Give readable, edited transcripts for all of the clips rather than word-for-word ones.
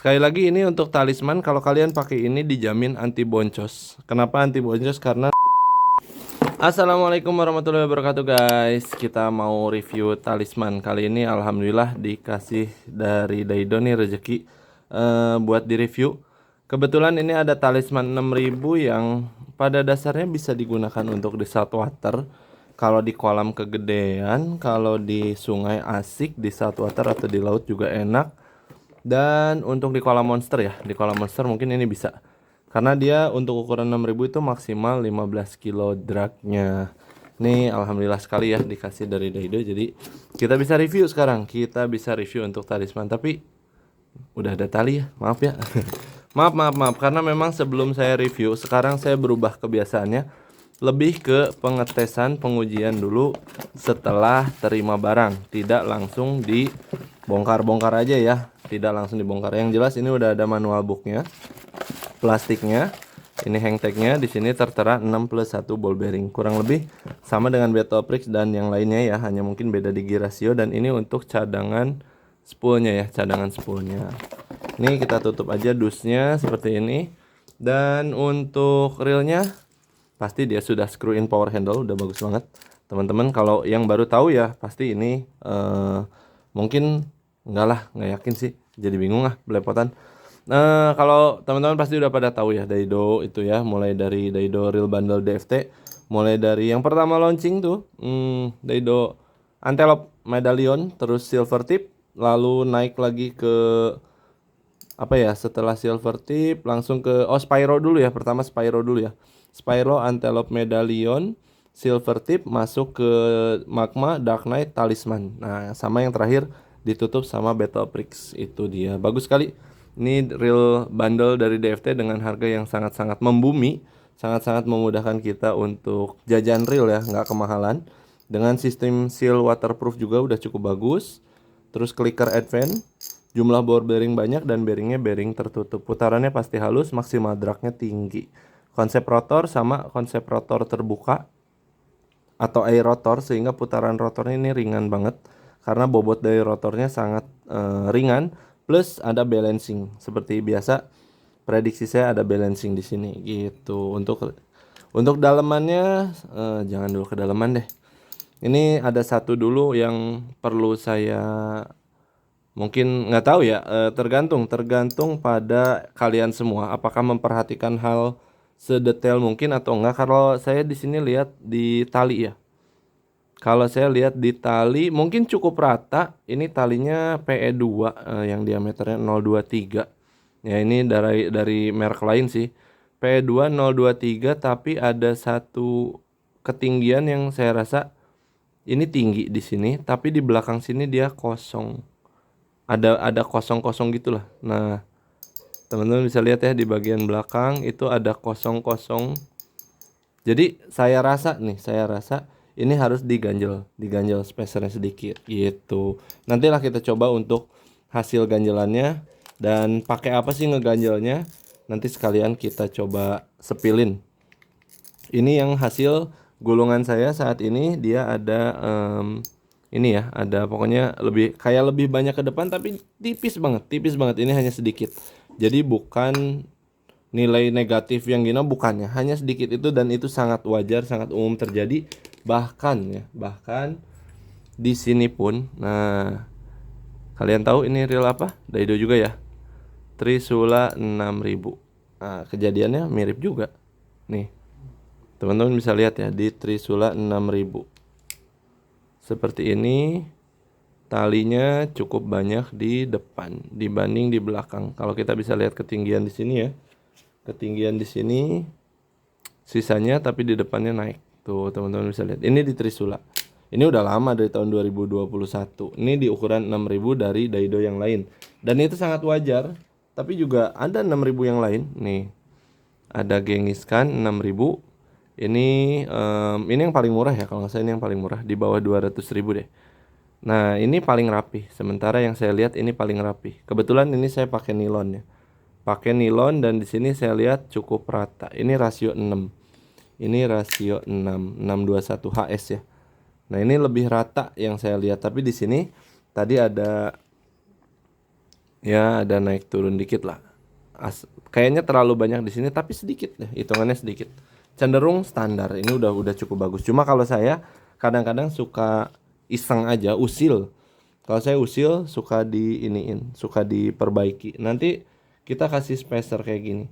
Sekali lagi ini untuk talisman, kalau kalian pakai ini dijamin anti boncos. Kenapa anti boncos? Karena Assalamualaikum warahmatullahi wabarakatuh guys. Kita mau review talisman. Kali ini alhamdulillah dikasih dari Daido nih rezeki buat di review. Kebetulan ini ada talisman 6000 yang pada dasarnya bisa digunakan untuk di saltwater. Kalau di kolam kegedean, kalau di sungai asik, di saltwater atau di laut juga enak. Dan untuk di kolam monster ya, di kolam monster mungkin ini bisa. Karena dia untuk ukuran 6000 itu maksimal 15 kilo dragnya. Nih alhamdulillah sekali ya dikasih dari Daido. Jadi kita bisa review sekarang. Kita bisa review untuk talisman. Tapi udah ada tali ya, maaf ya. Maaf karena memang sebelum saya review, sekarang saya berubah kebiasaannya, lebih ke pengetesan, pengujian dulu setelah terima barang. Tidak langsung dibongkar-bongkar aja ya. Tidak langsung dibongkar. Yang jelas ini udah ada manual booknya, plastiknya. Ini hang tagnya, di sini tertera 6+1 ball bearing. Kurang lebih sama dengan Battleprix dan yang lainnya ya, hanya mungkin beda di gear ratio. Dan ini untuk cadangan spoolnya ya, cadangan spoolnya. Ini kita tutup aja dusnya seperti ini. Dan untuk reelnya pasti dia sudah screw in power handle, udah bagus banget. Teman-teman kalau yang baru tahu ya pasti ini mungkin enggak lah, nggak yakin sih. Jadi bingung ah, belepotan. Kalau teman-teman pasti udah pada tahu ya Daido itu ya, mulai dari Daido Real Bundle DFT, mulai dari yang pertama launching tuh, Daido Antelope Medallion, terus Silver Tip, lalu naik lagi ke apa ya, setelah Silver Tip langsung ke Spyro dulu ya, pertama Spyro dulu ya, Spyro, Antelope Medallion, Silver Tip, masuk ke Magma, Dark Knight, Talisman. Nah sama yang terakhir ditutup sama Battleprix. Itu dia, bagus sekali. Ini real bundle dari DFT dengan harga yang sangat-sangat membumi, sangat-sangat memudahkan kita untuk jajan real ya, nggak kemahalan. Dengan sistem seal waterproof juga udah cukup bagus. Terus clicker advance, jumlah ball bearing banyak dan bearingnya bearing tertutup. Putarannya pasti halus, maksimal dragnya tinggi. Konsep rotor sama konsep rotor terbuka atau air rotor, sehingga putaran rotornya ini ringan banget karena bobot dari rotornya sangat ringan. Plus ada balancing seperti biasa. Prediksi saya ada balancing di sini gitu. Untuk dalemannya jangan dulu ke daleman deh. Ini ada satu dulu yang perlu saya mungkin nggak tahu ya, tergantung pada kalian semua apakah memperhatikan hal sedetail mungkin atau enggak. Kalau saya di sini lihat di tali ya. Kalau saya lihat di tali mungkin cukup rata. Ini talinya PE2 yang diameternya 023. Ya ini dari merek lain sih. PE2 023, tapi ada satu ketinggian yang saya rasa ini tinggi di sini, tapi di belakang sini dia kosong. Ada kosong-kosong gitulah. Nah, teman-teman bisa lihat ya di bagian belakang itu ada kosong-kosong. Jadi saya rasa ini harus diganjel spacernya sedikit gitu. Nantilah kita coba untuk hasil ganjelannya dan pakai apa sih ngeganjelnya. Nanti sekalian kita coba sepilin. Ini yang hasil gulungan saya saat ini, dia ada ini ya, ada pokoknya lebih banyak ke depan tapi tipis banget. Ini hanya sedikit. Jadi bukan nilai negatif yang gina, bukannya, hanya sedikit itu, dan itu sangat wajar, sangat umum terjadi. Bahkan di sini pun. Nah, kalian tahu ini real apa? Daido juga ya. Trisula 6000. Nah, kejadiannya mirip juga. Nih. Teman-teman bisa lihat ya di Trisula 6000. Seperti ini. Talinya cukup banyak di depan dibanding di belakang. Kalau kita bisa lihat ketinggian di sini ya. Ketinggian di sini sisanya, tapi di depannya naik. Tuh teman-teman bisa lihat. Ini di Trisula. Ini udah lama dari tahun 2021. Ini di ukuran 6000 dari Daido yang lain. Dan itu sangat wajar. Tapi juga ada 6000 yang lain. Nih. Ada Genghis Khan 6000. Ini yang paling murah ya, kalau nggak salah ini yang paling murah, di bawah 200.000 deh. Nah ini paling rapi. Sementara yang saya lihat ini paling rapi. Kebetulan ini saya pakai nilon ya. Pakai nilon dan di sini saya lihat cukup rata. Ini rasio 6. Ini rasio 6 HS ya. Nah, ini lebih rata yang saya lihat, tapi di sini tadi ada Ya ada naik turun dikit lah. Kayaknya terlalu banyak di sini tapi sedikit deh, hitungannya sedikit. Cenderung standar. Ini udah cukup bagus. Cuma kalau saya kadang-kadang suka iseng aja, usil. Kalau saya usil suka di iniin, suka diperbaiki. Nanti kita kasih spacer kayak gini.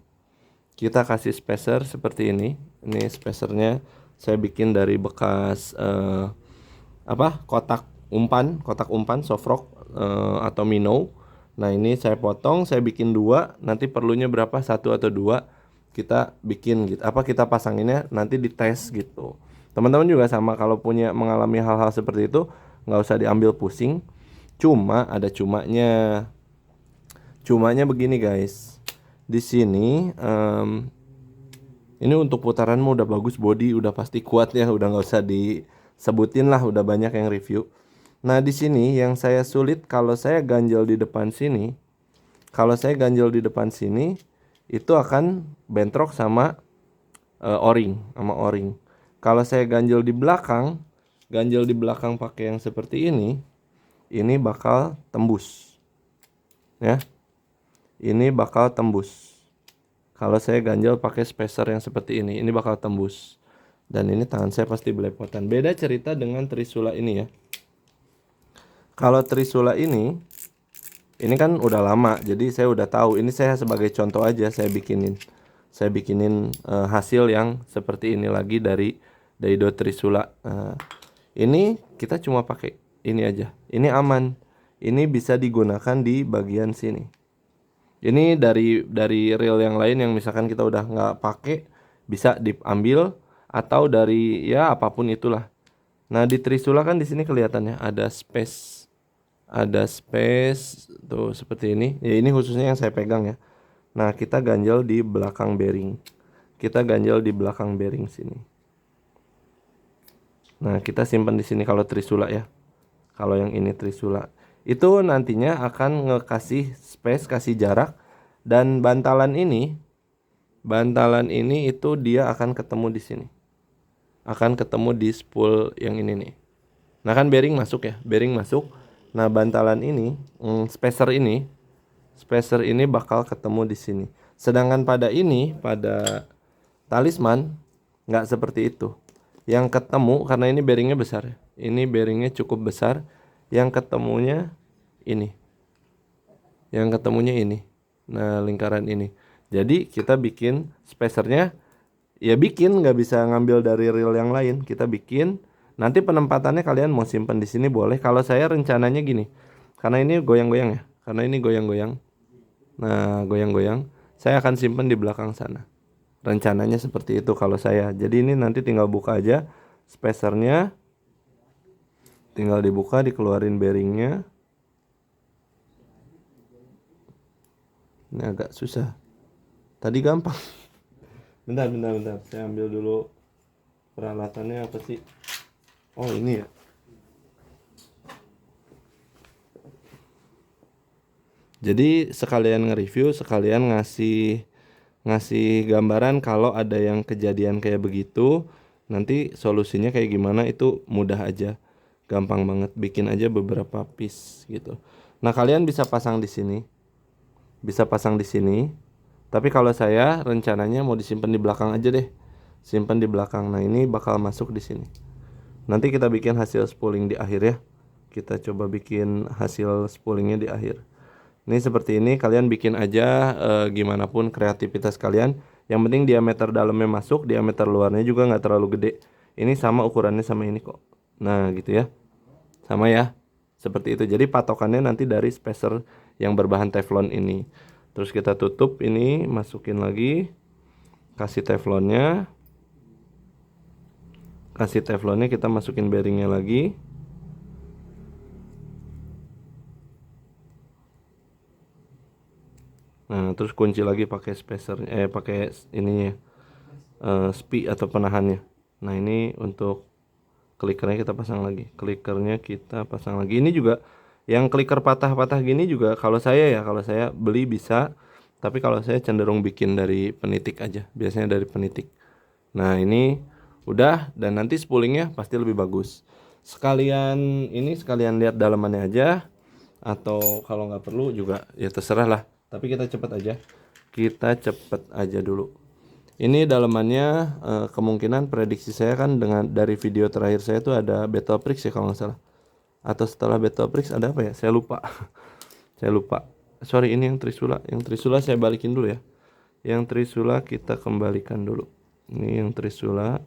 Kita kasih spacer seperti ini. Ini spacernya saya bikin dari bekas apa? Kotak umpan soft rock atau minnow. Nah, ini saya potong, saya bikin dua, nanti perlunya berapa? Satu atau dua kita bikin gitu. Apa kita pasanginnya nanti dites gitu. Teman-teman juga sama kalau punya mengalami hal-hal seperti itu, nggak usah diambil pusing. Cuma ada cumanya. Cumanya begini guys. Di sini ini untuk putaranmu udah bagus, body udah pasti kuat ya, udah nggak usah disebutin lah, udah banyak yang review. Nah, di sini yang saya sulit kalau saya ganjel di depan sini, kalau saya ganjel di depan sini itu akan bentrok sama o-ring. Kalau saya ganjel di belakang pakai yang seperti ini bakal tembus. Ya. Ini bakal tembus. Kalau saya ganjel pakai spacer yang seperti ini bakal tembus. Dan ini tangan saya pasti belepotan. Beda cerita dengan Trisula ini ya. Kalau Trisula ini kan udah lama, jadi saya udah tahu. Ini saya sebagai contoh aja saya bikinin. Saya bikinin hasil yang seperti ini lagi dari Daido Trisula. Ini kita cuma pakai ini aja. Ini aman. Ini bisa digunakan di bagian sini. Ini dari reel yang lain yang misalkan kita udah nggak pakai bisa diambil atau dari ya apapun itulah. Nah, di Trisula kan di sini kelihatannya ada space tuh seperti ini. Ya ini khususnya yang saya pegang ya. Nah, kita ganjel di belakang bearing. Kita ganjel di belakang bearing sini. Nah, kita simpan di sini kalau Trisula ya. Kalau yang ini Trisula. Itu nantinya akan ngekasih space, kasih jarak, dan bantalan ini itu dia akan ketemu di sini. Akan ketemu di spool yang ini nih. Nah, kan bearing masuk ya, bearing masuk. Nah, bantalan ini, spacer ini bakal ketemu di sini. Sedangkan pada talisman nggak seperti itu. Yang ketemu karena ini bearingnya besar ya. Ini bearingnya cukup besar. Yang ketemunya ini. Yang ketemunya ini. Nah, lingkaran ini. Jadi kita bikin spacernya ya bikin, nggak bisa ngambil dari reel yang lain. Kita bikin. Nanti penempatannya kalian mau simpan di sini boleh. Kalau saya rencananya gini. Karena ini goyang-goyang ya. Karena ini goyang-goyang. Nah, goyang-goyang. Saya akan simpan di belakang sana. Rencananya seperti itu kalau saya. Jadi ini nanti tinggal buka aja spacernya. Tinggal dibuka, dikeluarin bearingnya. Ini agak susah. Tadi gampang. Bentar. Saya ambil dulu peralatannya apa sih? Oh, ini ya. Jadi sekalian nge-review, sekalian ngasih gambaran kalau ada yang kejadian kayak begitu, nanti solusinya kayak gimana itu mudah aja. Gampang banget, bikin aja beberapa piece gitu. Nah, kalian bisa pasang di sini. Bisa pasang di sini. Tapi kalau saya rencananya mau disimpan di belakang aja deh. Simpan di belakang. Nah, ini bakal masuk di sini. Nanti kita bikin hasil spooling di akhir ya. Kita coba bikin hasil spoolingnya di akhir. Ini seperti ini, kalian bikin aja gimana pun kreativitas kalian. Yang penting diameter dalamnya masuk, diameter luarnya juga nggak terlalu gede. Ini sama ukurannya sama ini kok. Nah, gitu ya. Sama ya. Seperti itu. Jadi patokannya nanti dari spacer yang berbahan teflon ini. Terus kita tutup ini, masukin lagi. Kasih teflonnya. Kita masukin bearingnya lagi. Nah, terus kunci lagi pakai spacernya, pakai ininya, spi atau penahannya. Nah, ini untuk klikernya kita pasang lagi. Klikernya kita pasang lagi. Ini juga yang kliker patah-patah gini juga kalau saya beli bisa. Tapi kalau saya cenderung bikin dari penitik aja. Biasanya dari penitik. Nah, ini udah dan nanti spoolingnya pasti lebih bagus. Sekalian lihat dalamannya aja. atau kalau nggak perlu juga ya terserah lah, tapi kita cepet aja dulu. Ini dalamannya kemungkinan prediksi saya kan dengan dari video terakhir saya tuh ada Battleprix ya kalau nggak salah, atau setelah Battleprix ada apa ya, saya lupa. Saya lupa, sorry. Ini yang Trisula saya balikin dulu ya. Yang Trisula kita kembalikan dulu. Ini yang Trisula.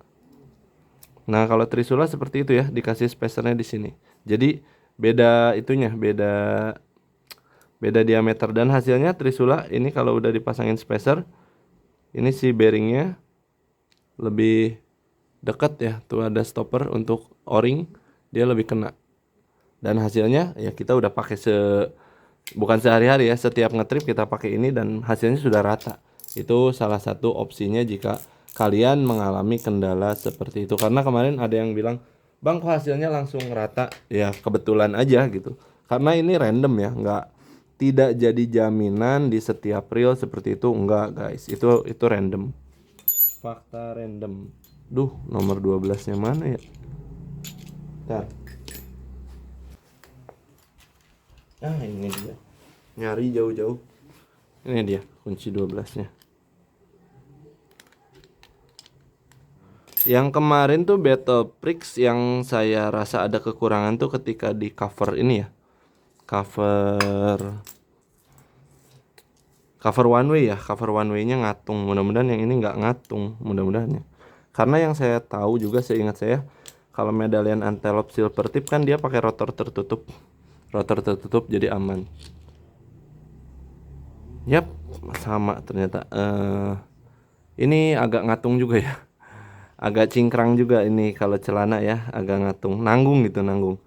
Nah, kalau Trisula seperti itu ya, dikasih spacernya di sini. Jadi beda itunya, beda diameter, dan hasilnya Trisula ini kalau udah dipasangin spacer, ini si bearingnya lebih dekat ya. Tuh ada stopper untuk o-ring, dia lebih kena. Dan hasilnya ya kita udah pakai bukan sehari-hari ya, setiap ngetrip kita pakai ini dan hasilnya sudah rata. Itu salah satu opsinya jika kalian mengalami kendala seperti itu. Karena kemarin ada yang bilang, "Bang, kok hasilnya langsung rata?" Ya kebetulan aja gitu. Karena ini random ya, tidak jadi jaminan di setiap reel seperti itu, enggak guys. Itu random. Fakta random. Duh, nomor 12-nya mana ya? Bentar. Ah, ini dia. Nyari jauh-jauh. Ini dia kunci 12-nya. Yang kemarin tuh Battleprix yang saya rasa ada kekurangan tuh ketika di cover ini ya. Cover one way ya, cover one way-nya ngatung. Mudah-mudahan yang ini nggak ngatung, mudah-mudahan ya. Karena yang saya tahu juga, seingat saya, kalau medallion Antelope Silver Tip kan dia pakai rotor tertutup. Rotor tertutup jadi aman. Yap, sama ternyata. Ini agak ngatung juga ya. Agak cingkrang juga ini kalau celana ya, agak ngatung, nanggung gitu, nanggung.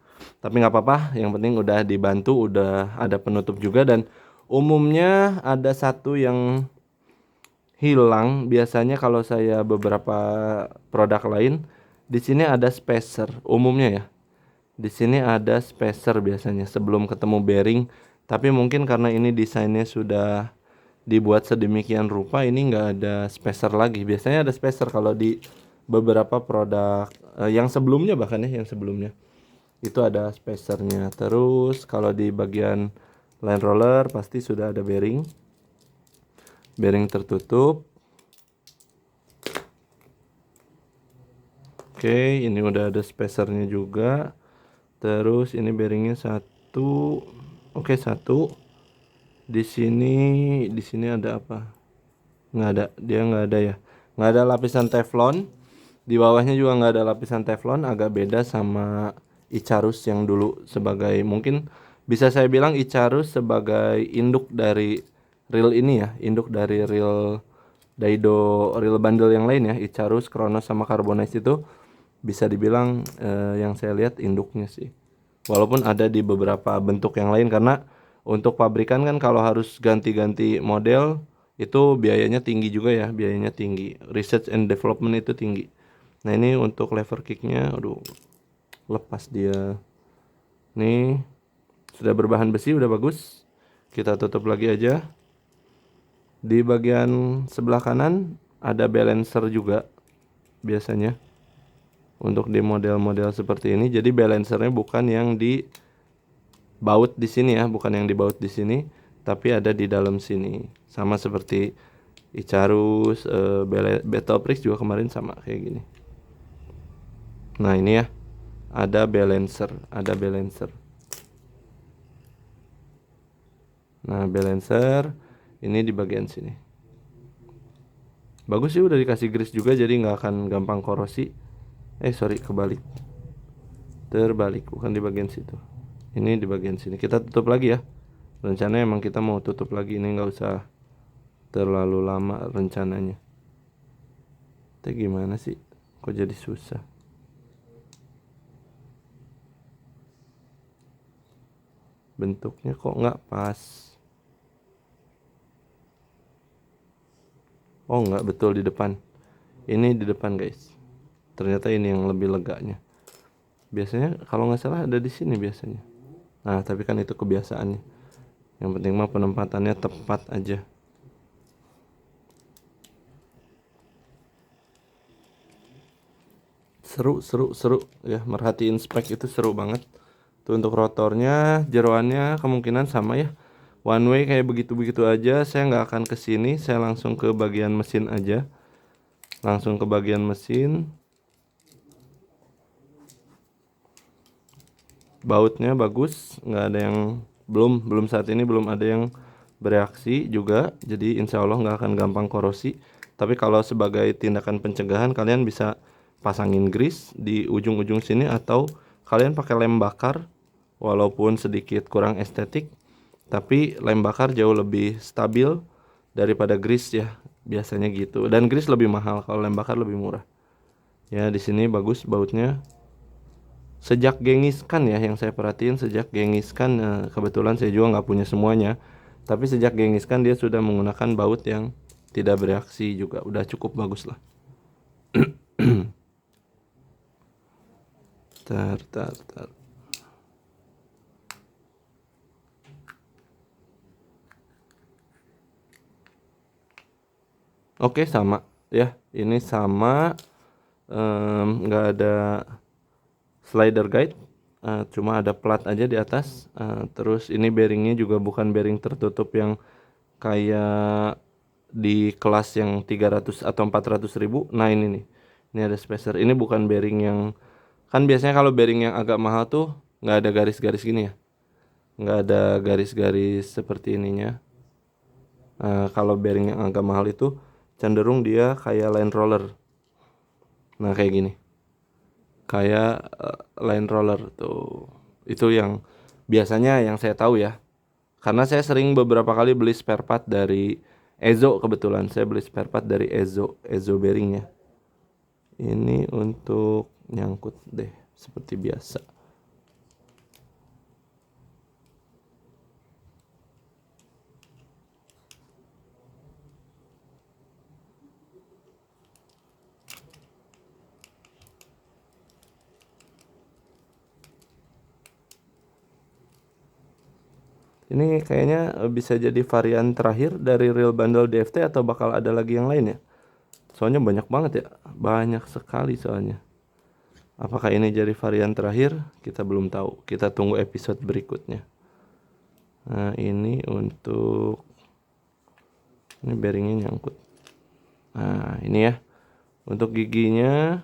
Tapi nggak apa-apa, yang penting udah dibantu, udah ada penutup juga. Dan umumnya ada satu yang hilang biasanya kalau saya beberapa produk lain. Di sini ada spacer umumnya ya. Di sini ada spacer biasanya sebelum ketemu bearing. Tapi mungkin karena ini desainnya sudah dibuat sedemikian rupa, ini nggak ada spacer lagi. Biasanya ada spacer kalau di beberapa produk yang sebelumnya, bahkan ya yang sebelumnya itu ada spacernya. Terus kalau di bagian line roller pasti sudah ada bearing tertutup. Oke, ini udah ada spacernya juga. Terus ini bearingnya satu. Oke, satu. Di sini ada apa? Nggak ada, dia nggak ada ya. Nggak ada lapisan teflon. Di bawahnya juga nggak ada lapisan teflon, agak beda sama Icarus yang dulu, sebagai mungkin bisa saya bilang Icarus sebagai induk dari reel ini ya, induk dari reel Daido reel bundle yang lain ya. Icarus, Kronos sama Carbonize itu bisa dibilang yang saya lihat induknya sih. Walaupun ada di beberapa bentuk yang lain, karena untuk pabrikan kan kalau harus ganti-ganti model itu biayanya tinggi juga ya, biayanya tinggi. Research and development itu tinggi. Nah, ini untuk lever kicknya, aduh, lepas dia. Nih, sudah berbahan besi, udah bagus. Kita tutup lagi aja. Di bagian sebelah kanan ada balancer juga biasanya untuk di model-model seperti ini. Jadi balancernya bukan yang di baut di sini ya, bukan yang dibaut di sini, tapi ada di dalam sini. Sama seperti Icarus, Battleprix juga kemarin sama kayak gini. Nah, ini ya, ada balancer. Nah, balancer ini di bagian sini. Bagus sih, udah dikasih grease juga jadi nggak akan gampang korosi. Sorry, kebalik. Terbalik, bukan di bagian situ. Ini di bagian sini. Kita tutup lagi ya. Rencananya emang kita mau tutup lagi, ini nggak usah terlalu lama rencananya. Tapi gimana sih? Kok jadi susah? Bentuknya kok nggak pas. Oh, nggak betul di depan. Ini di depan guys. Ternyata ini yang lebih leganya. Biasanya kalau nggak salah ada di sini biasanya. Nah, tapi kan itu kebiasaannya. Yang penting mah penempatannya tepat aja. Seru ya, merhatiin spek itu seru banget. Tuh untuk rotornya, jeroannya kemungkinan sama ya. One way kayak begitu-begitu aja. Saya nggak akan ke sini, saya langsung ke bagian mesin aja. Langsung ke bagian mesin. Bautnya bagus, nggak ada yang belum saat ini belum ada yang bereaksi juga. Jadi insya Allah nggak akan gampang korosi. Tapi kalau sebagai tindakan pencegahan, kalian bisa pasangin grease di ujung-ujung sini atau kalian pakai lem bakar. Walaupun sedikit kurang estetik, tapi lem bakar jauh lebih stabil daripada grease ya, biasanya gitu. Dan grease lebih mahal, kalau lem bakar lebih murah. Ya di sini bagus bautnya. Sejak Gengiskan ya, yang saya perhatiin sejak Gengiskan, kebetulan saya juga nggak punya semuanya. Tapi sejak Gengiskan dia sudah menggunakan baut yang tidak bereaksi juga, udah cukup bagus lah. Tar. Oke sama ya, ini sama, nggak ada slider guide, cuma ada plat aja di atas. Terus ini bearingnya juga bukan bearing tertutup yang kayak di kelas yang 300 atau 400 ribu. Nah ini nih, ini ada spacer. Ini bukan bearing yang, kan biasanya kalau bearing yang agak mahal tuh nggak ada garis-garis gini ya, nggak ada garis-garis seperti ininya. Kalau bearing yang agak mahal itu cenderung dia kayak line roller. Nah kayak gini, kayak line roller tuh. Itu yang biasanya yang saya tahu ya. Karena saya sering beberapa kali beli spare part dari Ezo, kebetulan saya beli spare part dari Ezo bearingnya. Ini untuk nyangkut deh seperti biasa. Ini kayaknya bisa jadi varian terakhir dari real bundle DFT atau bakal ada lagi yang lain ya? Soalnya banyak banget ya, banyak sekali soalnya. Apakah ini jadi varian terakhir? Kita belum tahu. Kita tunggu episode berikutnya. Nah ini untuk, ini bearingnya nyangkut. Nah ini ya, untuk giginya.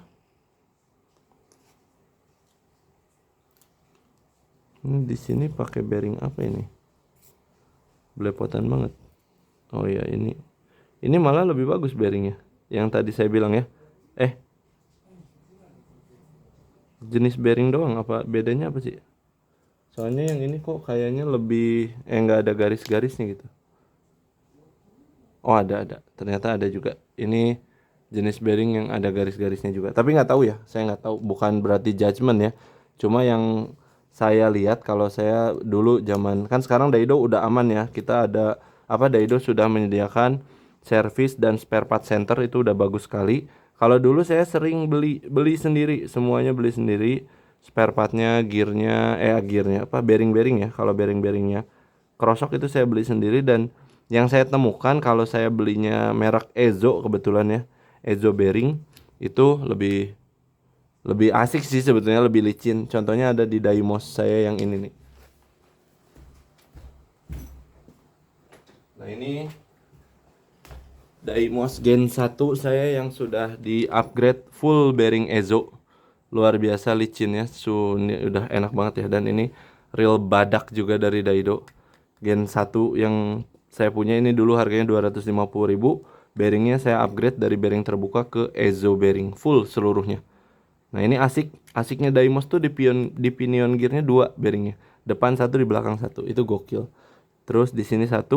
Ini di sini pakai bearing apa ini? Belepotan banget. Oh ya ini malah lebih bagus bearingnya. Yang tadi saya bilang ya. Jenis bearing doang apa bedanya apa sih? Soalnya yang ini kok kayaknya lebih nggak ada garis-garisnya gitu. Oh ada. Ternyata ada juga. Ini jenis bearing yang ada garis-garisnya juga. Tapi nggak tahu ya. Saya nggak tahu. Bukan berarti judgement ya. Cuma yang saya lihat kalau saya dulu zaman, kan sekarang Daido udah aman ya. Kita ada Daido sudah menyediakan service dan spare part center, itu udah bagus sekali. Kalau dulu saya sering beli sendiri, semuanya beli sendiri. Spare partnya, gearnya bearing-bearing ya. Kalau bearing-bearingnya krosok itu saya beli sendiri. Dan yang saya temukan kalau saya belinya merek Ezo, kebetulan ya, Ezo bearing itu lebih asik sih sebetulnya, lebih licin. Contohnya ada di Daimos saya yang ini nih. Nah ini Daimos Gen 1 saya yang sudah di upgrade full bearing Ezo. Luar biasa licinnya, ini udah enak banget ya. Dan ini real badak juga dari Daido. Gen 1 yang saya punya ini dulu harganya 250.000. Bearingnya saya upgrade dari bearing terbuka ke Ezo bearing full seluruhnya. Nah ini asiknya Daimos tuh di pinion gearnya 2 bearingnya, depan 1 di belakang 1, itu gokil. Terus di sini 1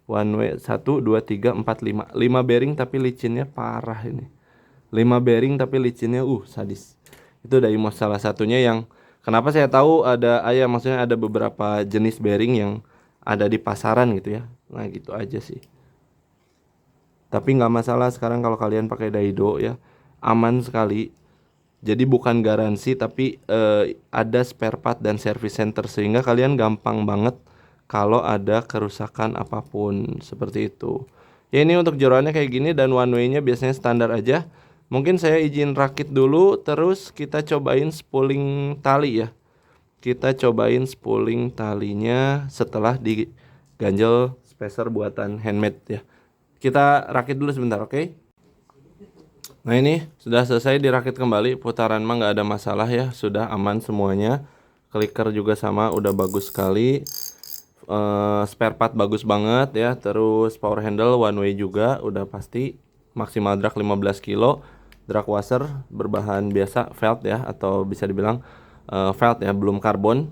one way 1 2 3 4 5 bearing tapi licinnya parah ini. 5 bearing tapi licinnya sadis. Itu Daimos salah satunya yang kenapa saya tahu maksudnya ada beberapa jenis bearing yang ada di pasaran gitu ya. Nah gitu aja sih. Tapi nggak masalah sekarang kalau kalian pakai Daido ya, aman sekali. Jadi bukan garansi tapi ada spare part dan service center, sehingga kalian gampang banget kalau ada kerusakan apapun seperti itu. Ya ini untuk jeroannya kayak gini dan one way-nya biasanya standar aja. Mungkin saya izin rakit dulu, terus kita cobain spooling tali ya. kita cobain spooling talinya setelah diganjel spacer buatan handmade ya. Kita rakit dulu sebentar, oke? Nah ini sudah selesai dirakit kembali, putaran mah nggak ada masalah ya, sudah aman semuanya. Clicker juga sama, udah bagus sekali. Spare part bagus banget ya, terus power handle one way juga udah pasti. Maksimal drag 15 kilo, drag washer berbahan biasa felt ya, atau bisa dibilang felt ya, belum karbon.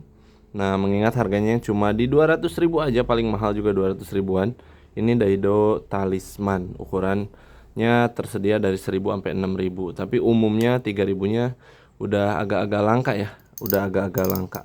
Nah mengingat harganya yang cuma di 200.000 aja, paling mahal juga 200 ribuan. Ini Daido Talisman, ukurannya tersedia dari 1000 sampai 6000, tapi umumnya 3000-nya udah agak-agak langka ya, udah agak-agak langka.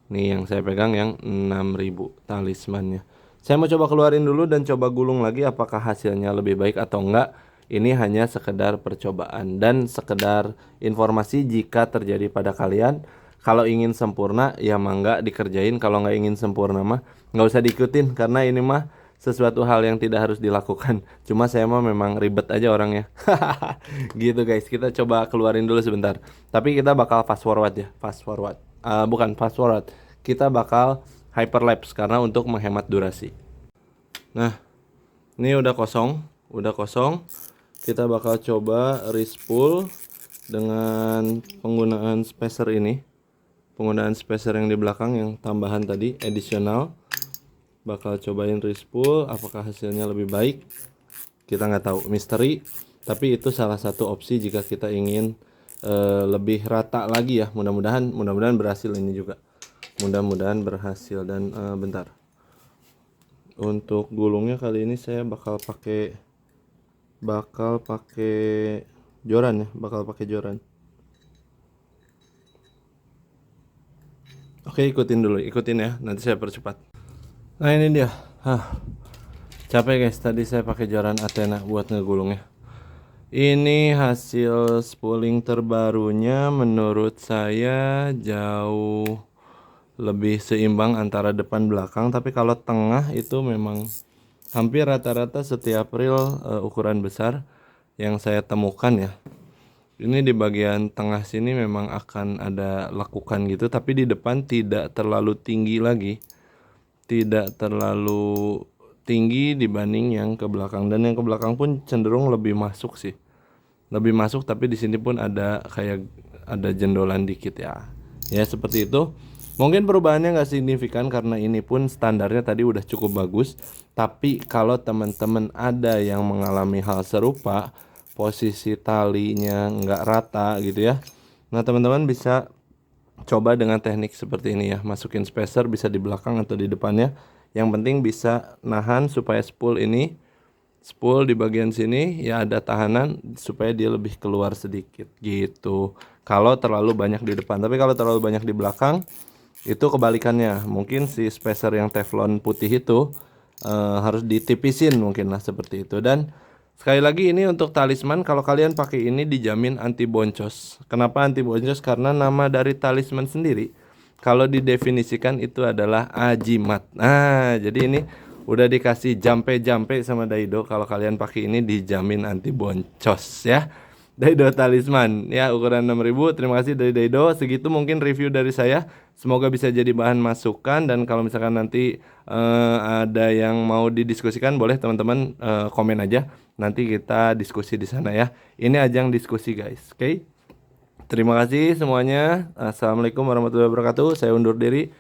Nih yang saya pegang yang 6000 talismannya. Saya mau coba keluarin dulu dan coba gulung lagi apakah hasilnya lebih baik atau enggak. Ini hanya sekedar percobaan dan sekedar informasi jika terjadi pada kalian. Kalau ingin sempurna ya mangga dikerjain, kalau nggak ingin sempurna mah nggak usah diikutin, karena ini mah sesuatu hal yang tidak harus dilakukan. Cuma saya mah memang ribet aja orangnya. Gitu guys, kita coba keluarin dulu sebentar. Tapi kita bakal fast forward ya, fast forward. Bukan fast forward, kita bakal hyperlapse karena untuk menghemat durasi. Nah, ini udah kosong, udah kosong. Kita bakal coba respool dengan penggunaan spacer ini. Penggunaan spacer yang di belakang yang tambahan tadi, additional. Bakal cobain respool, apakah hasilnya lebih baik? Kita nggak tahu, misteri. Tapi itu salah satu opsi jika kita ingin lebih rata lagi ya. Mudah-mudahan berhasil ini juga. Mudah-mudahan berhasil. Dan bentar. Untuk gulungnya kali ini saya bakal pakai joran ya, bakal pakai joran. Oke, ikutin ya, nanti saya percepat. Nah ini dia. Capek guys, tadi saya pakai joran Athena buat ngegulungnya. Ini hasil spooling terbarunya, menurut saya jauh lebih seimbang antara depan belakang. Tapi kalau tengah itu memang hampir rata-rata setiap reel ukuran besar yang saya temukan ya, ini di bagian tengah sini memang akan ada lekukan gitu, tapi di depan tidak terlalu tinggi lagi, tidak terlalu tinggi dibanding yang ke belakang. Dan yang ke belakang pun cenderung lebih masuk sih, lebih masuk. Tapi di sini pun ada kayak ada jendolan dikit ya, ya seperti itu. Mungkin perubahannya nggak signifikan karena ini pun standarnya tadi udah cukup bagus. Tapi kalau teman-teman ada yang mengalami hal serupa, posisi talinya nggak rata gitu ya, nah teman-teman bisa coba dengan teknik seperti ini ya. Masukin spacer bisa di belakang atau di depannya. Yang penting bisa nahan supaya spool di bagian sini ya ada tahanan supaya dia lebih keluar sedikit gitu. Kalau terlalu banyak di depan, tapi kalau terlalu banyak di belakang itu kebalikannya. Mungkin si spacer yang teflon putih itu harus ditipisin mungkin lah, seperti itu. Dan sekali lagi ini untuk talisman, kalau kalian pakai ini dijamin anti boncos. Kenapa anti boncos? Karena nama dari talisman sendiri kalau didefinisikan itu adalah ajimat. Nah, jadi ini udah dikasih jampe-jampe sama Daido, kalau kalian pakai ini dijamin anti boncos ya. Daido Talisman ya, ukuran 6000. Terima kasih dari Daido. Segitu mungkin review dari saya. Semoga bisa jadi bahan masukan, dan kalau misalkan nanti ada yang mau didiskusikan, boleh teman-teman komen aja. Nanti kita diskusi di sana ya. Ini ajang diskusi guys. Oke. Terima kasih semuanya. Assalamualaikum warahmatullahi wabarakatuh. Saya undur diri.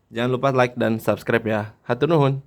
Jangan lupa like dan subscribe ya. Hatur nuhun.